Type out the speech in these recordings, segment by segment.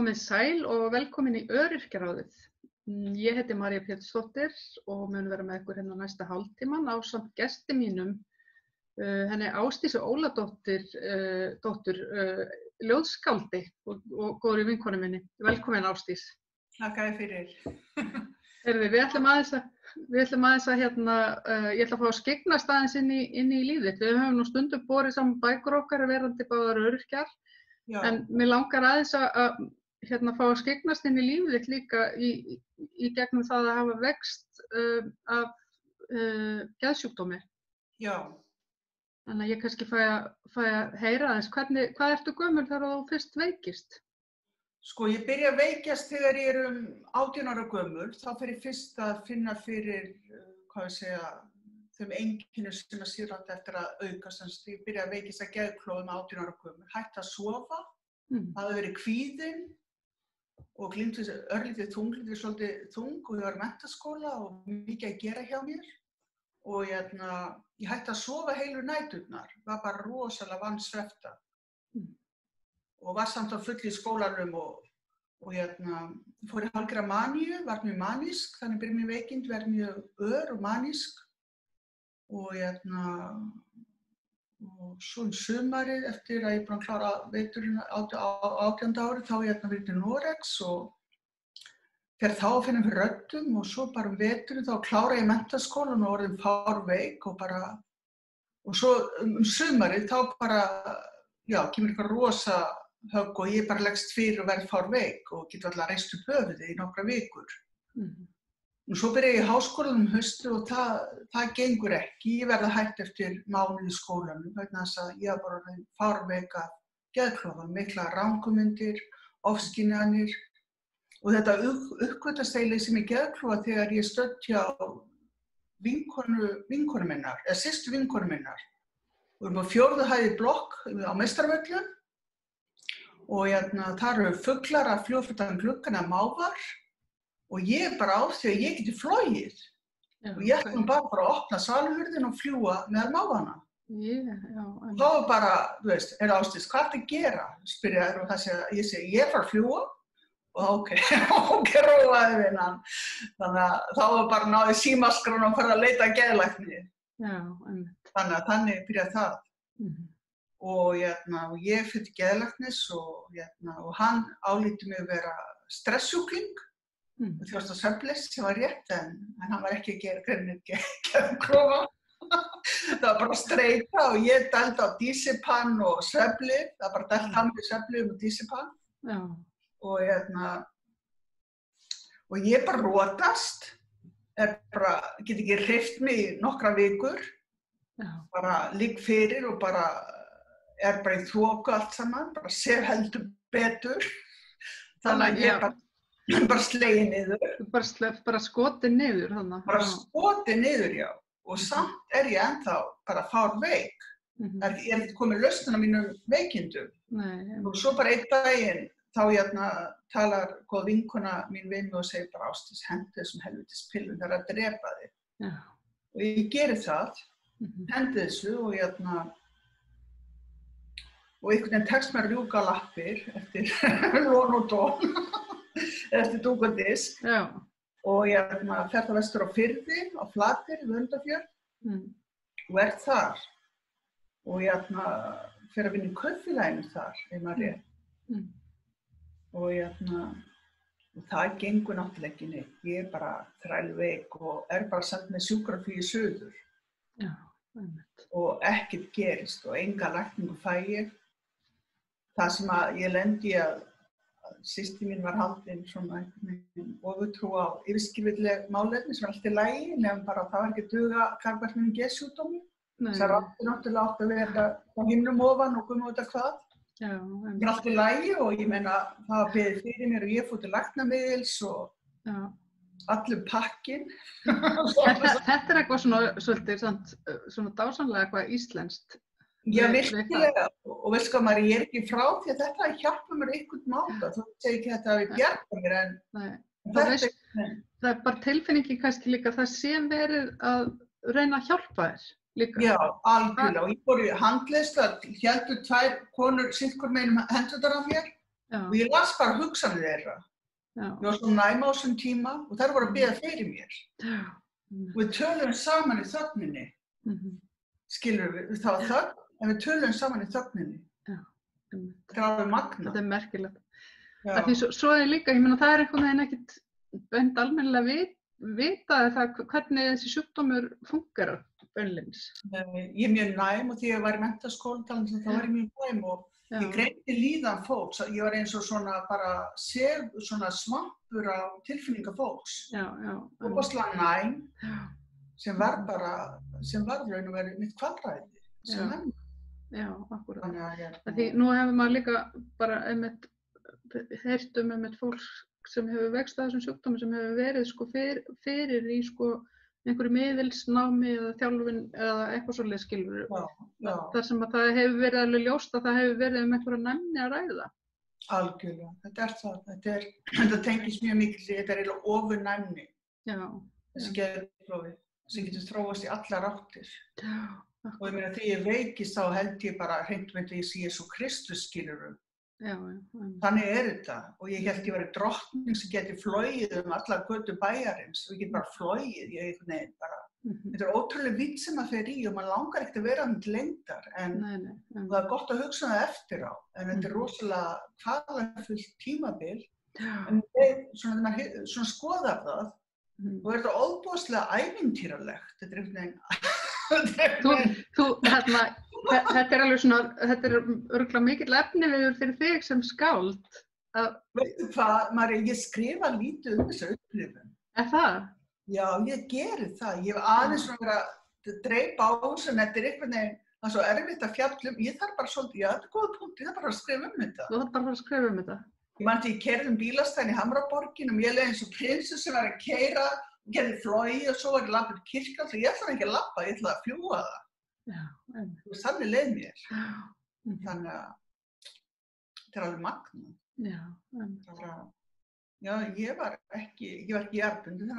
Komið sæl og velkomin í Öryrkjaráðið. Ég heiti María Pétursdóttir og mun vera með ykkur hérna næsta hálftíman ásamt gesti mínum, henni Ásdísi Óladóttur, ljóðskáldi og góðri vinkonu minni. Velkomin Ásdís. Þakka þér fyrir. Við ætlum aðeins að hérna, ég ætla að fá að skyggnast aðeins inn í lífið. Við höfum nú stundum borið saman bækur okkar verandi báðar öryrkjar. Já. En mér langar aðeins að hérna, fá að skyggnast inn í lífið þitt líka í gegnum það að hafa vext af geðsjúkdómi. Já. Þannig að ég kannski fæ að heyra aðeins, hvað ertu gömul þegar þú fyrst veikist? Sko, ég byrja að veikjast þegar ég 18 ára gömul, þá fer ég fyrst að finna fyrir, þeim einkennum sem að síðan eftir að aukast. Ég byrja að veikjast að geðklofa með 18 ára gömul, hætti að sofa, hafði verið kvíðin og glímdi örlítið svolítið þung og ég var í menntaskóla og mikið að gera hjá mér. Og ég hætti að sofa heilu næturnar, var bara rosalega vansvefta. Og var samt á fullu í skólanum og fór í hálfgerða maníu, var mjög manísk, þannig byrja mér veikind, verð mjög ör og manísk. Og svo sumarið eftir að ég búin að klára veturinn á 18. ári, þá verið til Noregs og fer þá að finna fyrir röddum og svo bara veturinn þá klára ég menntaskólann og orðin fárveik og svo sumarið þá bara, kemur eitthvað rosa högg og ég bara leggst fyrir og verð fárveik og get alltaf reist upp höfuðið í nokkra vikur. Og svo byrja ég í háskólanum haustið og það gengur ekki. Ég verð að hætta eftir mánuð í skólanum vegna þess að ég var bara fárveik af geðklofa, mikla ranghugmyndir, ofskynjanir og þetta uppgötvast eiginlega sem í geðklofa þegar ég stödd hjá vinkonu minnar, eða systur vinkonu minnar. Við erum á 4. hæð í blokk á Meistarvöllum og þar eru fuglar að fljúga fyrir utan gluggann að mávar og ég bara á því að ég geti flogið. Og ég ætla bara að opna salhurðin og fljúga með mávana. Og þá bara, Ásdís, hvað ertu að gera? Spyrja þær og ég segi, ég fara að fljúga og ok, róaði við hann. Þannig að þá var bara náði símaskrána og farið að leita að geðlækni. Þannig byrjaði það. Og ég fyrir geðlæknis og hann álíti mig að vera stresssjúkling. Og því varst á svefnleysi sem var rétt en hann var ekki að gera greinir geðklofa. Það var bara streita og ég dældi á dísipann og svefnlyf. Það var bara dælt hann við svefnlyfum og dísipann. Og ég bara rótast, get ekki hreyft mig í nokkra vikur. Bara ligg fyrir og bara bara í þoku allt saman, bara sef heldur betur. Þannig að ég bara slegið niður. Bara skotið niður þannig? Bara skotið niður, já. Og samt ég ennþá bara fárveik. Ég ekki komið lausnin á mínum veikindum. Og svo bara einn daginn, þá talar góð vinkona mín við mig og segir bara Ásdís, hendi þessum helvitis pillum, það að drepa þig. Og ég geri það, hendi þessu og einhvern veginn tekst mér að rjúka lappir eftir lón og dón, eftir dúk og disk. Og fer það vestur á Firði, á Flateyri, Völundafjörð og þar. Og fer að vinna í kaupfélaginu þar, ef maður rétt. Og það gengur náttúrulega ekki neitt. Ég bara þrælveik og bara send með sjúkraflugi suður. Og ekkert gerist og enga lækningu fæ ég. Það sem að ég lendi að systir mín var haldin svona ofurtrú á yfirskilvitleg málefni sem allt í lagi, nefnum bara að það var ekki duga gagnvart mínum geðsjúkdómi. Það átti náttúrulega átt að vera á himnum ofan og guð út af hvað. Það var allt í lagi og ég meina það var beðið fyrir mér og ég fór til læknamiðils og allur pakkinn. Þetta eitthvað svona dásamlega eitthvað íslenskt. Já, virkilega. Og veistu hvað María, ég ekki frá því að þetta hjálpa mér einhvern máta. Þú segir ekki þetta að við bjarga mér en... Það bara tilfinningi kannski líka það sem verið að reyna að hjálpa þér líka. Já, algjörlega. Og ég fór í handleiðslu, héldu 2 konur sitt hvor megin hendurnar á mér og ég las bara hugsanir þeirra. Ég var svo næm á þessum tíma og þær voru að biðja fyrir mér. Og við töluðum saman í þögninni. Skilurðu við, það var þögn, en við töluðum saman í þögninni. Það er alveg magnað. Þetta er merkilegt. Því svo er líka, ég meina það er einhvern veginn ekkert beint almennilega vitaði það hvernig þessi sjúkdómur fungerar beinlínis. Ég er mjög næm og því ég var í menntaskóla þá var ég mjög næm og ég greindi líðan fólks. Ég var eins og svona bara svona svampur á tilfinninga fólks. Óbáslega næm sem var raun og verið mitt kvalræði sem henni. Já, akkúrat. Því nú hefur maður líka bara einmitt heyrt einmitt fólk sem hefur veikst að þessum sjúkdómi sem hefur verið sko fyrir í sko einhverju miðilsnámi eða þjálfun eða eitthvað svolítið skilur. Þar sem að það hefur verið alveg ljóst að það hefur verið einhverja næmni að ræða. Algjörlega, þetta er það. Þetta tengist mjög mikið, þetta er eiginlega ofurnæmni. Þessi geðklofi sem getur þróast í allar áttir. Og ég meina þegar ég veikist þá held ég bara hreint með því að ég sé Jesú Kristus skilurðu. Þannig er þetta og ég held ég væri drottning sem geti flogið allar götur bæjarins og ég get bara flogið, þetta er ótrúlega vídd sem maður fer í og maður langar ekkert að vera með lengdar en það er gott að hugsa það eftir á en þetta er rosalega kvalafullt tímabil en þegar maður skoðar það og er þetta óbúðslega ævintýralegt, þetta er einhvern veginn Þetta er alveg svona, þetta er örugglega mikill efniviður fyrir þig sem skáld. Veistu hvað, María, ég skrifa lítið þessa upplifun. Það? Já, ég geri það. Ég hef aðeins svona verið að dreipa á þessu en þetta er einhvern veginn, það er svo erfitt að fjalla ég þarf bara svolítið, já, þetta er góða punkt, ég þarf bara að skrifa þetta. Þú þarf bara að skrifa þetta? Ég man til ég keyrði bílastæðin í Hamraborgin og ég leið eins og prinsessu sem var að keyra, gerði flogið og svo var ég labbað til kirkju og ég ætlaði ekki að labba, ég ætlaði að fljúga það. Þannig leið mér. Þannig að þetta er alveg magnað. Já, ég var ekki jarðbundin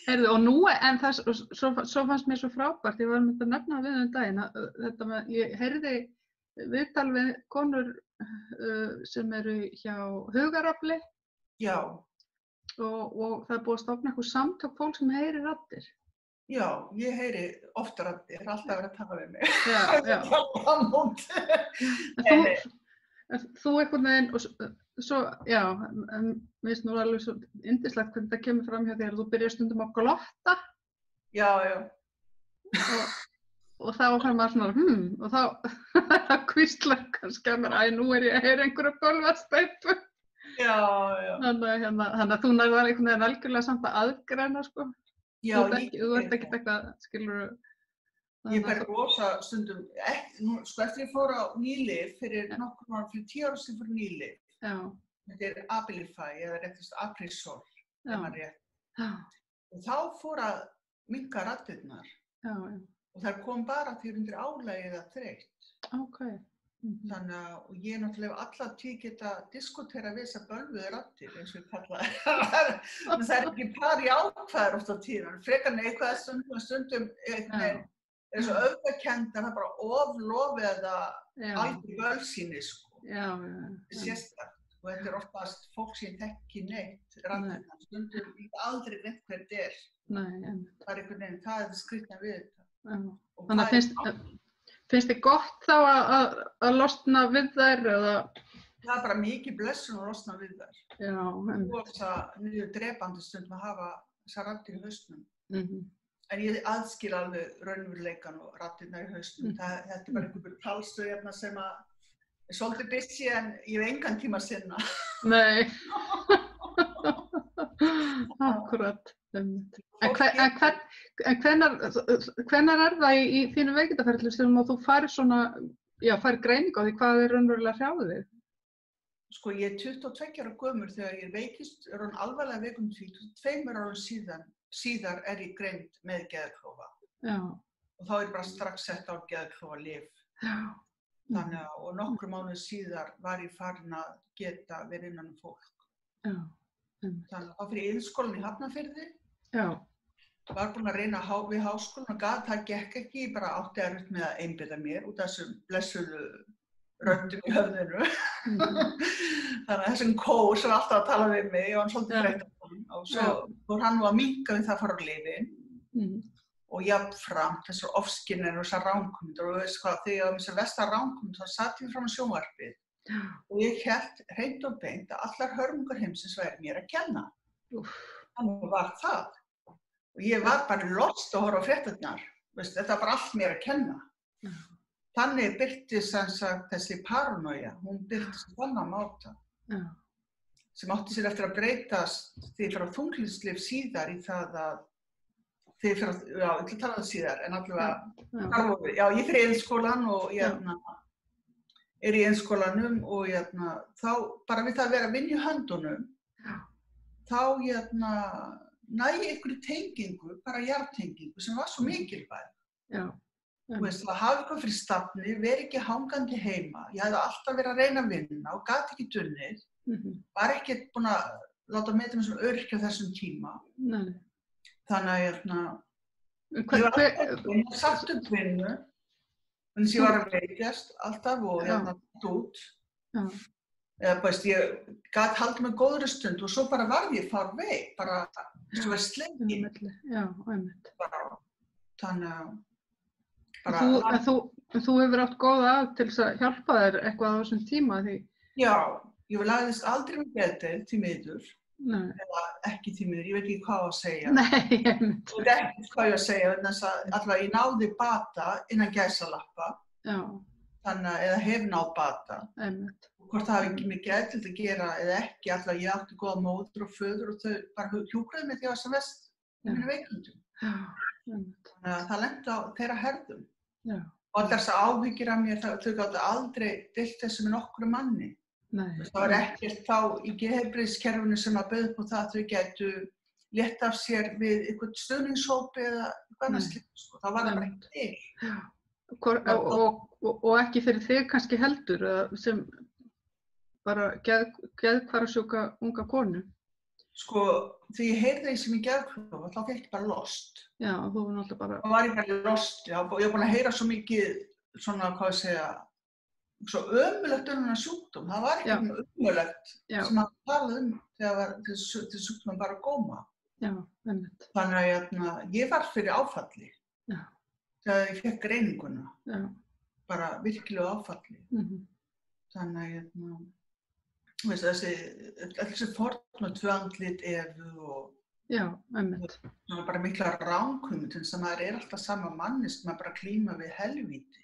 Heyrðu, og nú, en það, svo fannst mér svo frábært, ég var með að nefna við daginn, þetta með, ég heyrði viðtal við konur sem eru hjá Hugarafli. Já. Og það er búið að stofna eitthvað samtök fólk sem heyrir raddir. Já, ég heyri ofta raddir, alltaf verið að tala við mig. Þú einhvern veginn, og svo, já, mér finnst nú alveg svo yndislegt hvernig það kemur fram hjá þér og þú byrjar stundum að glotta. Já. Og þá fær maður svona, og þá hvíslar kannski að mér, nú er ég að heyra einhverja gólfasteipu. Já. Þannig að þú nærði einhvern veginn algjörlega samt að aðgreina, sko. Já, þú ert ekkert eitthvað, skilur. Ég ber rosa stundum, sko eftir ég fór á nýlyf fyrir nokkur ára, fyrir 10 ára sem fór nýlyf. Já. Þetta er Abilify, eða réttast Aprisol, ef maður rétt. Og þá fór að minnka raddirnar. Já. Og þær kom bara þegar undir álagi eða þreytt. Okay. Þannig að, og ég náttúrulega alla tíð geta diskutera við þessar bölvuðu raddir, eins og ég kalla það. Það er ekki par jákvæðar oft á tíðan, frekar neikvæðar stundum er svo öfgakendar, það er bara oflofið eða algjör bölsýni, sko. Sérstakt. Og þetta er oftast fólk sem þekki neitt, raddirnar, stundum aldrei neitt hver þetta er. Það er einhvern veginn, það er skrýtna við þetta. Þannig að finnst þið gott þá að losna við þær eða? Það er bara mikið blessun að losna við þær. Já. Og það niður drepandi stundum að hafa þessar raddir í hausnum. En ég aðskil alveg raunveruleikann og raddirnar í hausnum. Þetta er bara einhver talstöð hérna sem er svolítið busy en ég hef engan tíma að sinna. Nei. Akkúrat. En hvenær er það í þínu veikindaferli sem þú færir svona, færir greiningu á því hvað er raunverulega hrjáði þig? Sko ég er 22 ára gömul þegar ég veikist, er hún alvarlega veikum 2 árum síðar er ég greind með geðklofa. Já. Og þá er ég bara strax sett á geðklofalyf. Já. Þannig að, og nokkrum mánuðum síðar var ég farin að geta verið innan fólk. Já. Þannig að þá fyrir iðnskólann í Hafnarfirði. Já. var búin að reyna við háskólann og það gekk ekki, ég bara átti erfitt með að einbeita mér út af þessum blessuðu röddum í höfðinu. Þannig að þessum kór sem alltaf að tala við mig, ég var svolítið þreytt á hann og svo fór hann nú að minnka við það að fara á lyfin og jafnframt þessar ofskynjanir og þessar rangkomundir og veist hvað, þegar ég var með þessar vestar rangkomundir þá satt ég fram á sjónvarpið og ég hélt hreint og beint að allar hörmungar heimsins væri mér að kenna. Þannig var það. Og ég var bara lost að horfa á fréttirnar, þetta var bara allt mér að kenna. Þannig birtist sem sagt þessi paranoia, hún birtist þannig máta, sem átti sér eftir að breytast því ég fyrir á þunglyndislyf síðar í það að, því ég fyrir að, ég ætla að tala það síðar, en allavega, ég fyrir í iðnskólann og í iðnskólanum og þá bara við það að vera að vinna í höndunum, þá nægi einhverju tengingu, bara jarðtengingu sem var svo mikilvæg. Þú veist, að hafa eitthvað fyrir stafni, vera ekki hangandi heima. Ég hefði alltaf verið að reyna að vinna og gat ekki dunnið. Var ekki búin að láta mig sem öryrkja á þessum tíma. Þannig að ég var alltaf satt upp vinnu, en ég var að veikjast alltaf og út. Eða veist, ég gat haldið með góðri stund og svo bara varð ég fár veik, bara þessu var slengi. Þannig að Þú hefur átt góða til þess að hjálpa þér eitthvað á þessum tíma því? Já, ég lagðist aldrei með geðdeild því miður, eða ekki því miður, ég veit ekki hvað að segja. Nei, ég veit ekki hvað ég að segja, allavega ég náði bata innan gæsalappa, eða hef náð bata. Hvort það hafi ekki með geðdeild að gera eða ekki, allavega ég átti góða móður og föður og þau bara hjúkraði mig því að það var sem vest í mínu veikindum. Þannig að það lenti á þeirra herðum. Og þess að áhyggjur af mér, þau gátu aldrei deilt þessu með nokkru manni. Það var ekkert þá í geðheilbrigðiskerfinu sem að bauð upp á það að þau gætu létt af sér við einhvern stuðningshópi eða eitthvað annað slíkt. Það var það bara ekki til. Og ekki fyrir þig kannski heldur, sem bara geðhvarfasjúka unga konu? Sko, þegar ég heyrði því sem ég geðklofa, þá fekk ég bara lost. Já, þú var náttúrulega bara... Þá var ég bara lost, já, og ég var búin að heyra svo mikið, svona, hvað ég segja, svo ömurlegt þennan sjúkdóm. Það var ekki ömurlegt sem hann talaði þegar þessi sjúkdóminn bara góma. Já, einmitt. Þannig að ég var fyrir áfalli. Já. Þegar ég fekk greininguna. Já. Bara virkilega áfalli. Þannig að þessi fornu tvö andlit Evu og það var bara mikla ranghugmynd sem maður alltaf sama manneskja, maður bara glíma við helvíti.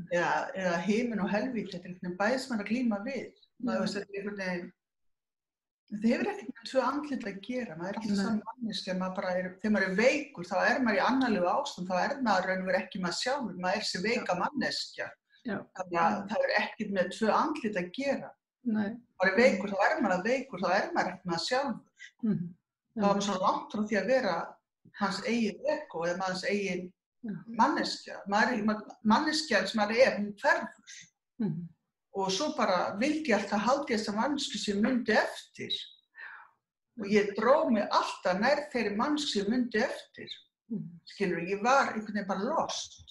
Eða himinn og helvíti, þetta einhvern veginn bæði sem maður að glíma við. Þetta hefur ekkert með tvö andlit að gera, maður alltaf sama manneskja, þegar maður veikur, þá maður í annarlegu ástand, þá maður raun og veru ekki maður sjálfur, maður þessi veika manneskja. Þannig að það hefur ekkert með tvö andlit að gera. Maður veikur, þá maður veikur, þá maður ekki maður sjálfur. Það var svo langt frá því að vera hans eigin ego eða hans eigin manneskja. Manneskja sem maður hún hverfur. Og svo bara vildi ég alltaf halda þessa mannesku sem mundi eftir. Og ég dró mig alltaf nær þeirri mannesku sem mundi eftir. Skilur, ég var einhvern veginn bara lost.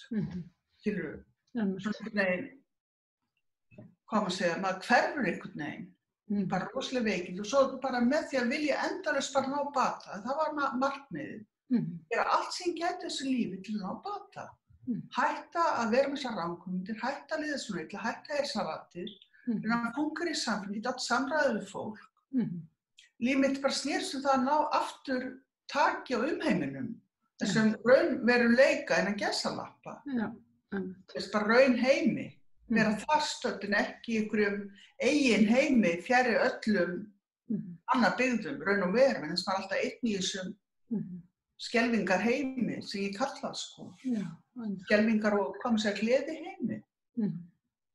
Skilur, svona einhvern veginn, hvað maður segja, maður hverfur einhvern veginn, bara rosalega veikind og svo bara með því að vilja endalaust bara ná bata, það var markmiðið. Gera allt sem gæti þessu lífi til að ná bata. Hætta að vera með þessar ranghugmyndir, hætta að liða svona illa, hætta að þessar raddir, reyna að fungera í samfélagi, þetta átt samræðu við fólk. Líf mitt bara snerist það að ná aftur taki á umheiminum, þessum raunveruleika innan gæsalappa. Þess bara raunheimi. Vera þar stödd en ekki í einhverjum eigin heimi fjarri öllum annað byggðum, raun og veru, en þess maður alltaf einn í þessum skelfingar heimi sem ég kalla sko. Skelfingar og hvað maður segja, gleði heimi.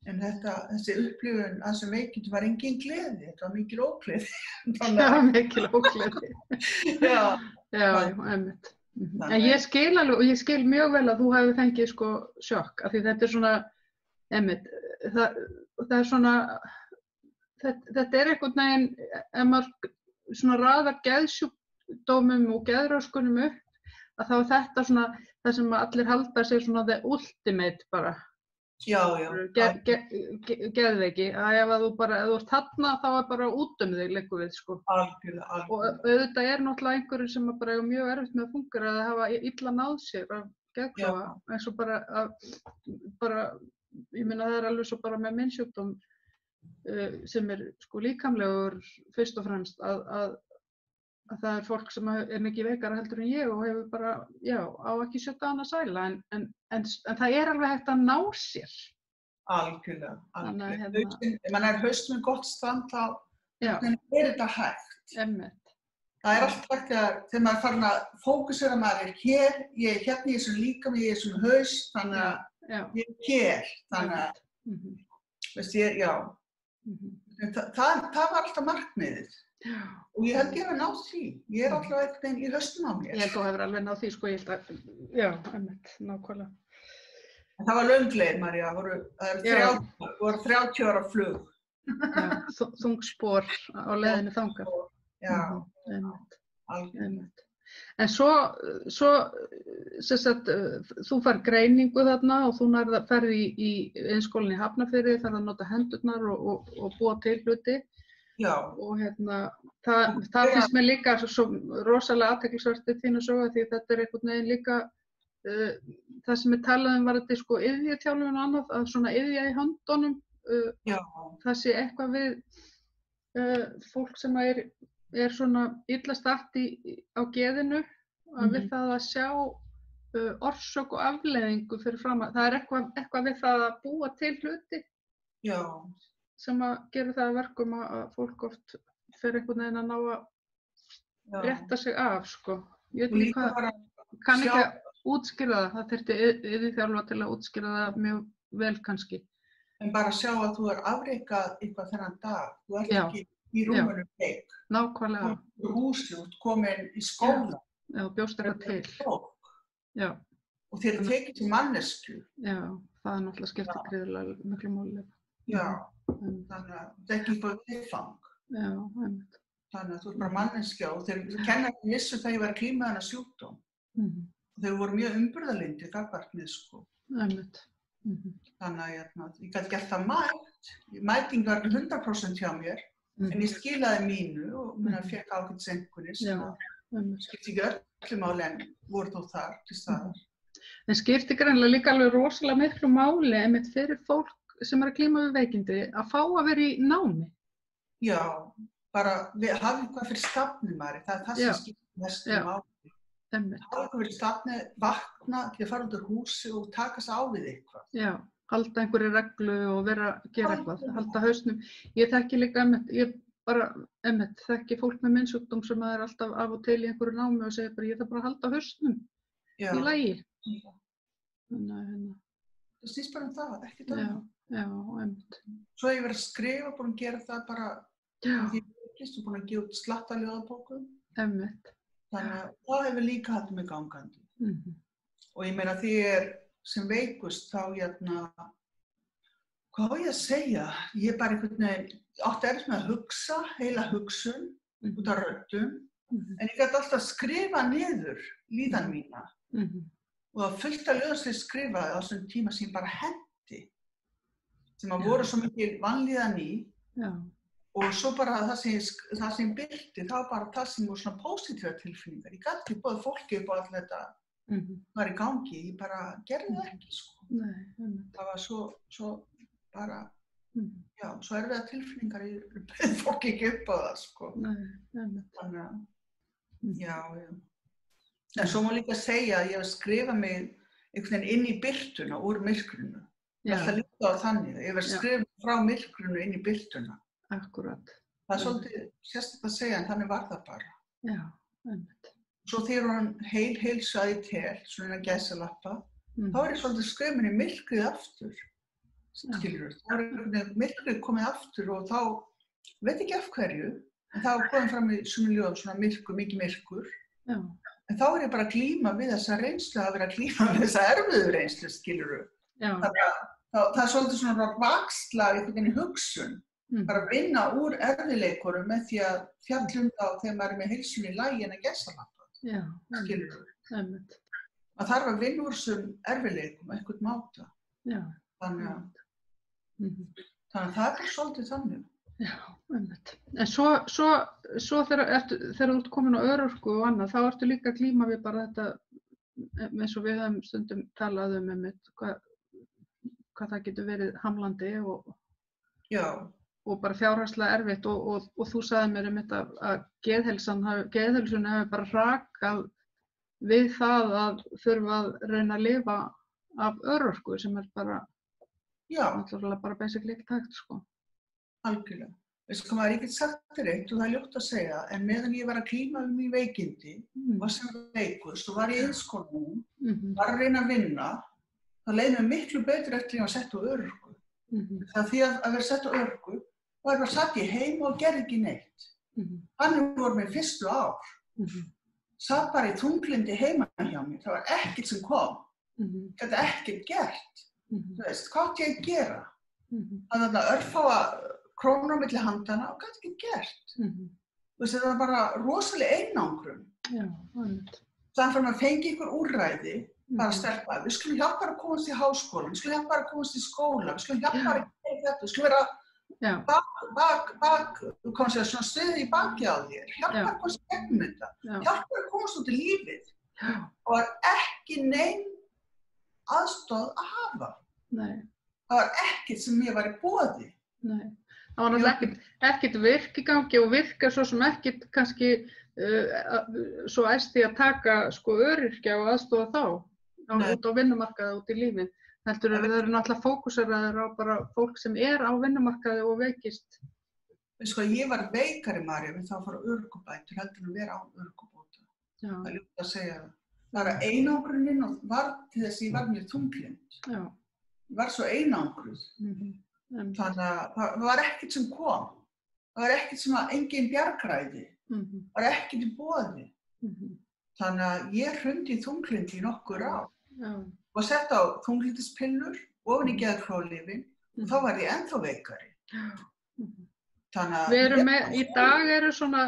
En þessi upplifun að þessum veikindum var engin gleði, þetta var mikil ógleði. Já, mikil ógleði. Já, einmitt. En ég skil alveg, og ég skil mjög vel að þú hefði fengið sko sjokk, af því þetta svona einmitt, það svona, þetta einhvern veginn, ef maður svona raðar geðsjúkdómum og geðröskunum upp, að þá þetta svona, það sem allir halda sér svona the ultimate bara. Já. Geðveiki, að ef þú ert þarna þá bara út þig liggur við, sko. Algjörlega. Og auðvitað náttúrulega einhverjum sem bara mjög erfitt með að fungera að hafa illa náð sér af geðklofa, eins og bara, ég meina það alveg svo bara með minn sjúkdóm sem sko líkamlegur fyrst og fremst að það fólk sem mikið veikara heldur en ég og hefur bara, á ekki 7 dagana sæla, en það alveg hægt að ná sér. Algjörlega. Ef mann haustum með gott stand, þá þetta hægt. Einmitt. Það allt hægt þegar maður farin að fókusera, maður hér, ég hérna í þessum líkami, ég þessum haust, þannig að ég hér, þannig að, veist ég, það var alltaf markmiðið. Og ég held ég hafi náð því. Ég alltaf eitthvað í haustum á mér. Ég held þú hefur alveg náð því, sko, ég held að, einmitt, nákvæmlega. En það var löng leið, María, það voru 30 ára flug. Þung spor á leiðinni þangað. Já, einmitt. En svo sem sagt, þú fær greiningu þarna og þú ferð í iðnskólann í Hafnarfirði, ferð að nota hendurnar og búa til hluti. Já. Og það finnst mér líka svo rosalega athyglisvert í þínu sögu, því þetta einhvern veginn líka það sem talað var þetta sko iðjuþjálfun og annað, að svona iðja í höndunum, það sé eitthvað við fólk sem er svona illa statt á geðinu, að við það að sjá orsök og afleiðingu fyrir fram að það eitthvað við það að búa til hluti. Já. Sem að gera það að verkum að fólk oft fer einhvern veginn að ná að rétta sig af, sko. Ég veit kann ekki að útskýra það þyrfti iðjuþjálfa til að útskýra það mjög vel kannski. En bara sjá að þú afrekað eitthvað þennan dag, þú ert ekki í rúmunum leik. Nákvæmlega. Þú ert húsi, þú ert komin í skóla. Já, bjóst eitthvað til. Já. Og þér tekið til mannesku. Já, það náttúrulega skiptir gríðarlega miklu máli. Já. Þannig að þetta ekki bara viðfang. Já, einmitt. Þannig að þú ert bara manneskja og þeir kennarinn vissu það ég var að klíma þennan sjúkdóm. Og þeir voru mjög umburðarlyndir gagnvart mér, sko. Einmitt. Þannig að ég gæti gert það mætt. Mæting var 100% hjá mér, en ég skilaði mínu og fékk ákveðs einhvernig sem skipti ekki öllum máli en voru þó þar til staðar. En skipti greinilega líka alveg rosalega miklu máli einmitt fyrir fólk sem að klíma við veikindi, að fá að vera í námi. Já, bara hafa eitthvað fyrir stafni, Mari, það það sem skiptir mestu máli. Hafa eitthvað fyrir stafni, vakna, til að fara út úr húsi og taka sig á við eitthvað. Já, halda einhverju reglu og gera eitthvað, halda hausnum. Ég þekki líka þekki fólk með minnsjúkdóm sem er alltaf af og til í einhverju námi og segir bara, ég þarf bara að halda hausnum í lagi. Það snýst bara það, ekki það. Já, einmitt. Svo hef ég verið að skrifa, búin að gera það bara því ég búin að gefa út slatta ljóðabókum. Einmitt. Þannig að það hefur líka haldið mig gangandi. Og ég meina því ég sem veikust þá hvað á ég að segja? Ég bara einhvern veginn átti erfitt með að hugsa, heila hugsun, út af röddum, en ég gæti alltaf skrifa niður líðan mína. Og það fullt af ljóðum sem ég skrifaði á þessum tíma sem ég bara hendi. Sem að voru svo mikið vanlíðan í og svo bara það sem byrti, það var bara það sem voru svona pósitífa tilfinningar. Ég gat ekki búið fólki upp á allt þetta var í gangi, ég bara gerði það ekki, sko. Það var svo bara, svo erfiða tilfinningar, ég byrði fólki ekki upp á það, sko. Þannig að, já. En svo má líka segja að ég hef skrifað mig einhvern veginn inn í birtuna úr myrkrinu. Ég ætla líka á þannig, ég hef skrifað frá myrkrinu inn í birtuna. Akkurat. Það svolítið sérstakt að segja, en þannig var það bara. Já, einmitt. Svo þegar hann heilsaði til, svona gæsalappa, þá er ég svolítið skrifin í myrkrið aftur. Skilurðu, þá er myrkrið komið aftur og þá, veit ekki af hverju, en þá komið fram í sumum ljóðum svona myrkur, mikið myrkur. Já. En þá er ég bara að glíma við þessa reynslu, að vera að glíma við þessa erfiðu reynslu, skilurðu. Það er svolítið svona vaxla einhvern veginn í hugsun, bara að vinna úr erfiðleikurum með því að fjallum þá þegar maður er með heilsunni í lagi en að gæsalappa. Já, skilurðu. einmitt. Maður þarf að vinna úr þessum erfiðleikum á einhvern máta. Já. Þannig að það er bara svolítið þannig. Já, einmitt. En svo þegar þú ert komin á örorku og annað, þá ertu líka að glíma við bara þetta, eins og við höfum stundum talað einmitt, hvað það getur verið hamlandi og bara fjárhagslega erfitt og þú sagði mér einmitt að geðheilsunni hafi bara hrakað við það að þurfa að reyna að lifa af örorku sem bara náttúrulega bara basically ekki hægt, sko. Algjörlega. Veistu hvað, maður get sagt þér eitt og það er ljótt að segja, en meðan ég var að klíma í veikindi, var sem veikust og var í iðnskólanum, var að reyna að vinna, það leið mér miklu betur eftir ég var sett á örorku. Það því að vera sett á örorku, og ég satt ég heim og gerði ekki neitt. Þannig voru mér fyrstu ár. Satt bara í þunglindi heima hjá mér, það var ekkert sem kom. Þetta ekkert gert. Þú veist, hvað átti ég að gera? Þannig að örfáa krónur á milli handana og gat ekki gert. Þú veist, þetta var bara rosalega einangrun. Já, einmitt. Þannig að maður fengi ykkur úrræði, bara stelpa. Við skulum hjálpa að komast í háskóla, við skulum hjálpa að komast í skóla, við skulum hjálpa að gera þetta, við skulum vera svona stuðið í baki á þér, hjálpa að komast í gegnum þetta, hjálpa að komast út í lífið. Og var ekki nein aðstoð að hafa. Nei. Það var ekkert sem ég var í boði. Nei. Það var náttúrulega ekkert virk í gangi og virkar svo sem ekkert kannski svo æsti að taka sko öryrkja og aðstofa þá út á vinnumarkaði út í lífið. Heldur þeir eru náttúrulega fókuseraðir á bara fólk sem á vinnumarkaði og veikist. Veistu hvað, ég var veikari, María, við þá að fara örorkubætur heldur en að vera án örorkubóta. Það er ljótt að segja það. Það var einangrunin og var til þess að ég var mjög þunglind. Ég var svo einangruð. Þannig að það var ekkert sem kom. Það var ekkert sem að engin bjargræði. Það var ekkert í boði. Þannig að ég hrundi í þunglindi í nokkur ár. Og sett á þunglindispillur ofan í geðklofalyfin og þá var ég ennþá veikari. Við erum í dag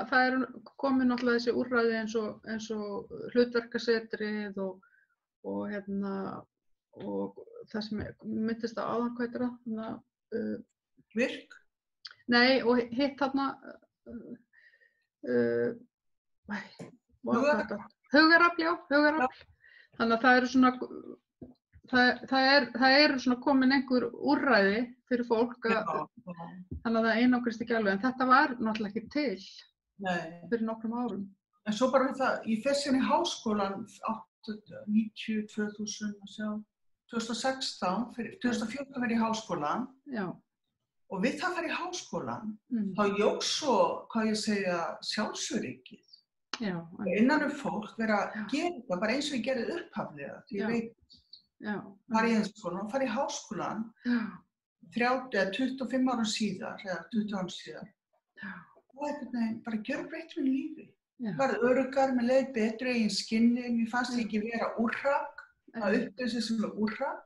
það eru komin náttúrulega þessi úrræði eins og hlutverkasetrið og það sem myndist á áðan, hvað heitir það? Virk? Nei, og hitt þarna hugarafl. Þannig að það eru svona það eru svona komin einhver úrræði fyrir fólk þannig að það einangrist ekki alveg, en þetta var náttúrulega ekki til fyrir nokkrum árum. En svo bara ég fer síðan í háskólan 90, 2000, 2016, 2014 fer ég í háskólan og við það fer í háskólan þá jókst svo, hvað ég segja, sjálfsöryggið. Innan fólk vera að gera þetta bara eins og ég gerði upphaflega því ég veit var í iðnskólann og fara í háskólann 25 árum síðar eða 20 árum síðar og einhvern veginn bara gjörbreytt minn lífi. Ég var öruggar, mér leið betur eigin skinni, mér fannst ég ekki vera úrrak, að upplýsa sig sem úrrak.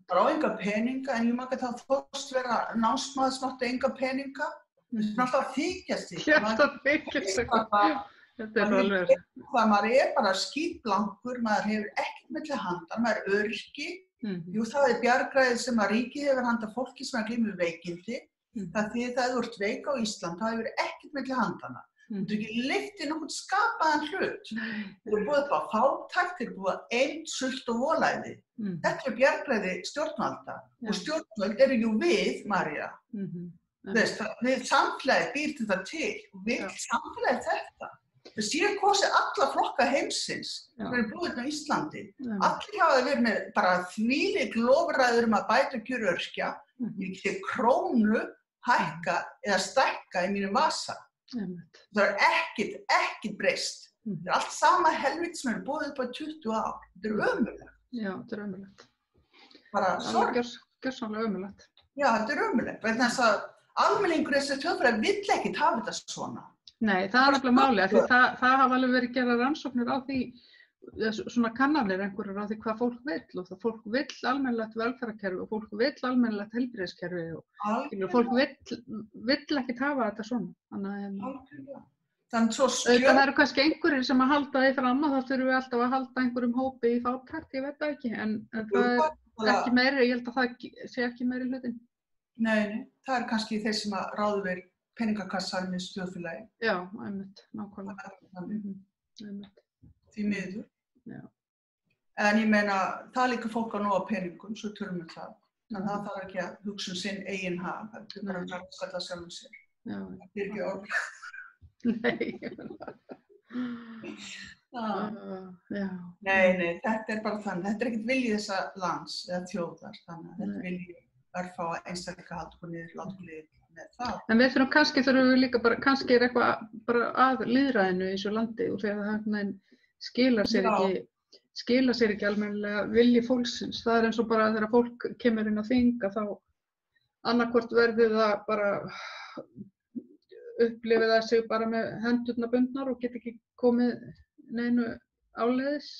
Bara á enga peninga, en ég maður þá þóst vera námsmaður sem átti enga peninga. Það er alltaf að þykjast því. Það þykjast eitthvað. Það maður bara skítblankur, maður hefur ekkert milli handar, maður öryrki. Jú, það er bjargræðið sem að ríkið hefur handa fólki sem að glíma við veikindi. Það því að þú ert veik á Ísland, það hefur ekkert milli handana. Þú ert ekki leyft í nokkurn skapaðan hlut. Þú er búið upp á fátækt, þú er búið að eymd, sult og volæði. Þetta er bjargræði stjórnvalda. Og stjórnvöld eru jú við, María. Við samfélagið býr þetta til og við samfélagið þetta. Við séum kosið alla flokka heimsins sem eru búið á Íslandi. Allir hafa verið með bara þvílík lofræður að bæta kjör öryrkja. Ég sé krónu hækka eða stækka í mínum vasa. Það er ekkert breyst. Það er allt sama helvít sem eru búið upp á 20 ár. Þetta er ömurlegt. Já, þetta er ömurlegt. Bara sorg. Gjörsamlega ömurlegt. Já, þetta er ömurlegt. Vegna þess að almenningur þessi þjóðfélag vill ekkert hafa þetta svona. Nei, það er nefnilega málið, því það hafa alveg verið gerðar rannsóknir á því, svona kannanir einhverjar á því hvað fólk vill og það fólk vill almennilegt velferðarkerfi og fólk vill almennilegt heilbrigðiskerfi og fólk vill ekkert hafa þetta svona. Þannig svo Það eru kannski einhverjir sem að halda því fram að það þurfum við alltaf að halda einhverjum hópi í fátækt, ég veit það ekki, en það er ekki meiri, ég held að það sé ekki meiri hlutin. Nei, það er kannski þeir sem að ráðu við peningakassan í þjóðfélagi. Já, einmitt, nákvæmlega. Einmitt. Því miður. Já. En ég meina, það er líka fólk að nóga peningum, svo tölum við það. Þannig að það þarf ekki að hugsa sinn eigin hag, það er bara að skalla sjálfum sér. Já. Það er ekki orð. Nei, Nei, þetta er bara þannig. Þetta er ekkert vilji þessa lands eða þjóðar, þannig að þetta vilji örfáa einstaklega halda okkur niður, láta okkur niður með það. En við þurfum við líka bara, kannski er eitthvað bara að lýðræðinu í þessu landi og þegar það skilar sér ekki almennilega vilji fólksins. Það er eins og bara þegar fólk kemur inn á þing að þá annarkvort verður það bara upplifið það sig bara með hendurnar bundnar og get ekki komið neinu áleiðis.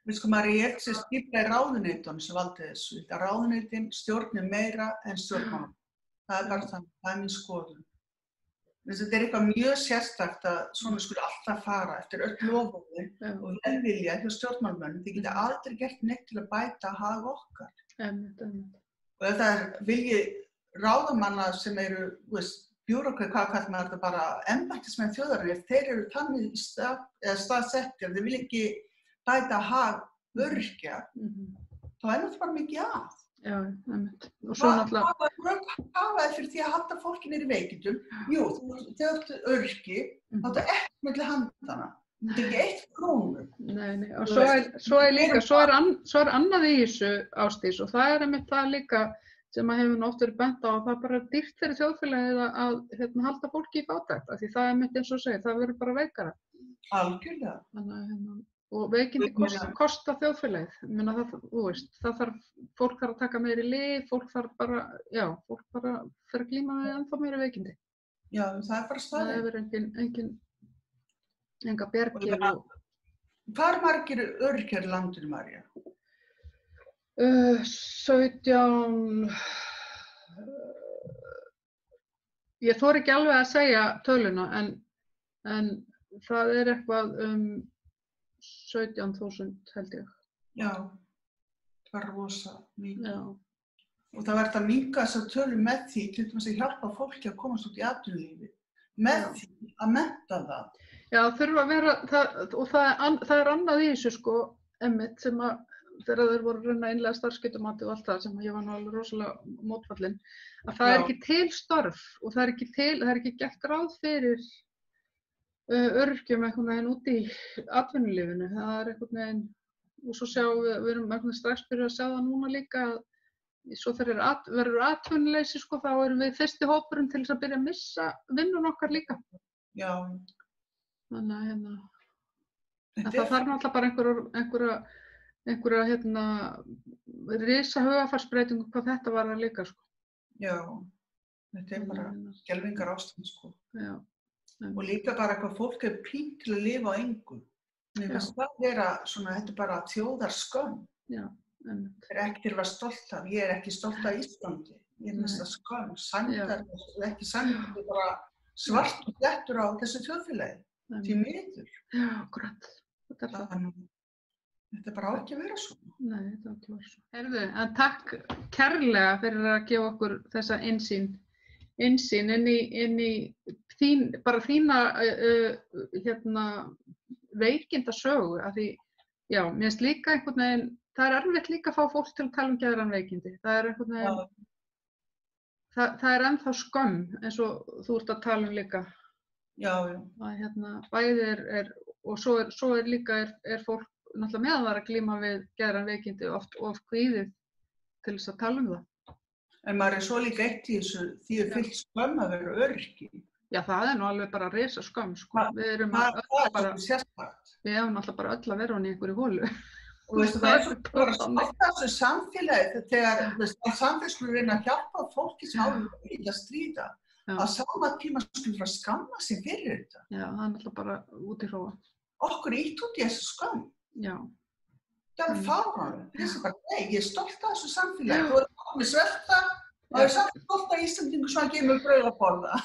Við sko maður er sem skipla í ráðuneytunum sem valdi þessu. Ráðuneytin stjórnir meira en stjórnmálum. Það er bara þannig, það er mín skoðun. Þetta er eitthvað mjög sérstakt að svona skulle alltaf fara eftir öll loforðin og velvilja hjá stjórnmálmönnum. Þið geta aldrei gert neitt til að bæta hag okkar. Og ef það er vilji ráðamanna sem eru, bjúrókrati, hvað kallar maður þetta bara, embættismenn þjóðarinnar, þeir eru þannig staðsettir, þeir vilja ekki bæta hag öryrkja, þá er það bara mikið að. Já, einmitt. Og svo náttúrulega... Hvað er fyrir því að halda fólki niður í veikindum? Jú, þegar þú ert öryrki, þá er það ekki milli handana. Það er ekki 1 krónu. Nei, og svo er annað í þessu, Ásdís, og það er einmitt það líka sem að hefur oft verið bent á að það bara dýrt fyrir þjóðfélagið að halda fólki í fátækt, af því það er mitt eins og segir, það verður bara veikara. Algjörlega. Og veikindi kosta þjóðfélagið. Ég meina fólk þarf að taka meiri lyf, fólk bara fer að glíma við ennþá meiri veikindi. Já, það er bara staðið. Það hefur enga bjargir. Hvað er margir öryrkjar í landinu, María? 17, ég þori ekki alveg að segja töluna, en það er eitthvað 17.000 held ég. Já, það var rosa mikið. Já. Og það verður að minnka þessar tölur með því, til dæmis að hjálpa fólki að komast út í atvinnulífi, með því að mennta það. Já, þurfa að vera, og það er annað í þessu sko, einmitt, sem að þegar þeir voru að reyna að innlega starfsgetumati og allt það sem ég var nú alveg rosalega mótfallin, að það er ekki til störf og það er ekki gert ráð fyrir öryrkjum einhvern veginn út í atvinnulífinu. Það er einhvern veginn, og svo sjáum við erum einhvern veginn strax byrjuð að sjá það núna líka, að svo þegar verður atvinnuleysi sko, þá erum við fyrsti hópurinn til þess að byrja að missa vinnun okkar líka. Já. Þannig að það þarf náttúrulega bara einhverja risa hugarfarsbreytingu hvað þetta var að líka sko. Já, þetta er bara skelfingar ástand sko. Já. Og líka bara eitthvað fólk er pínt til að lifa á engu. Mér finnst það vera svona, þetta er bara þjóðarskömm. Já. Það er ekki til að vera stolt af, ég er ekki stolt af Íslandi. Ég finnst það skömm, sæmdar, ekki sæmdar, bara svart og blettur á þessu þjóðfélagi. Því miður. Já, akkurat. Þetta er það. Þetta er bara á ekki að vera svona. Nei, þetta er ekki að vera svona. Heyrðu, en takk kærlega fyrir að gefa okkur þessa innsýn inn í þína veikindasögu, af því, já, mér finnst líka einhvern veginn, það er erfitt líka að fá fólk til að tala geðræn veikindi. Það er einhvern veginn, það er ennþá skömm, eins og þú ert að tala líka. Já. Að bæði og svo er líka fólk náttúrulega meðan það er að glíma við geðræn veikindi oft kvíðið til þess að tala það. En maður er svo líka eitt í þessu því að fyllt skömm að vera öryrki. Já, það er nú alveg bara risa skömm, sko. Við hefum náttúrulega bara öll að vera hann í einhverju holu. Og veistu, það er svo bara smátt þessu samfélagi þegar samfélagsmiðlar reyna að hjálpa fólki sem áður að stríða. Á sama tíma skulle fara að skamma sig fyrir þetta. Já, það er náttúrulega bara út í hróa. Okkur ítt út í þessu skömm. Já. Það er fáránlegt. Þessi bara, nei, ég er stolt af þessu samfélagi. Þú ert komið svelta og ég er samt stolt af Íslandingu svo að gefa mér brauð að borða.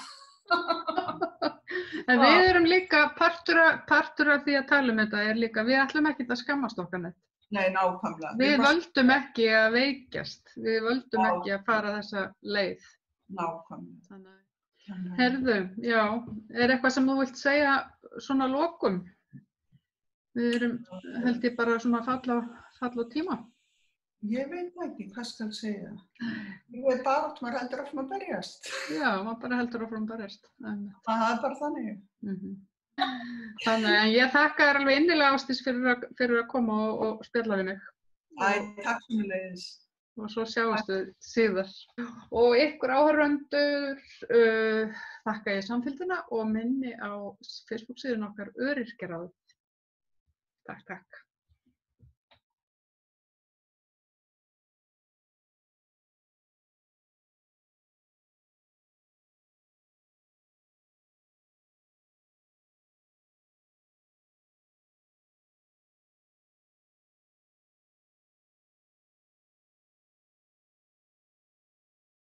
En við erum líka partur af því að tala þetta líka, við ætlum ekki að skammast okkar neitt. Nei, nákvæmlega. Við völdum ekki að veikjast, við völdum ekki að fara þessa leið. Nákvæmlega. Herðu, já, eitthvað sem þú vilt segja svona lokum? Við erum, held ég, bara svona falla á tíma. Ég veit ekki, hvað skal segja. Ég veit bara að maður heldur áfram að berjast. Já, maður bara heldur áfram að berjast. Það bara þannig. Þannig, en ég þakka þér alveg innilega, Ásdís, fyrir að koma og spjalla við mig. Takk sömuleiðis. Og svo sjáumst við síðar. Og ykkur áhorfendur þakka ég samfylgdina og minni á Facebook síðan okkar Öryrkjaráðið. Takk.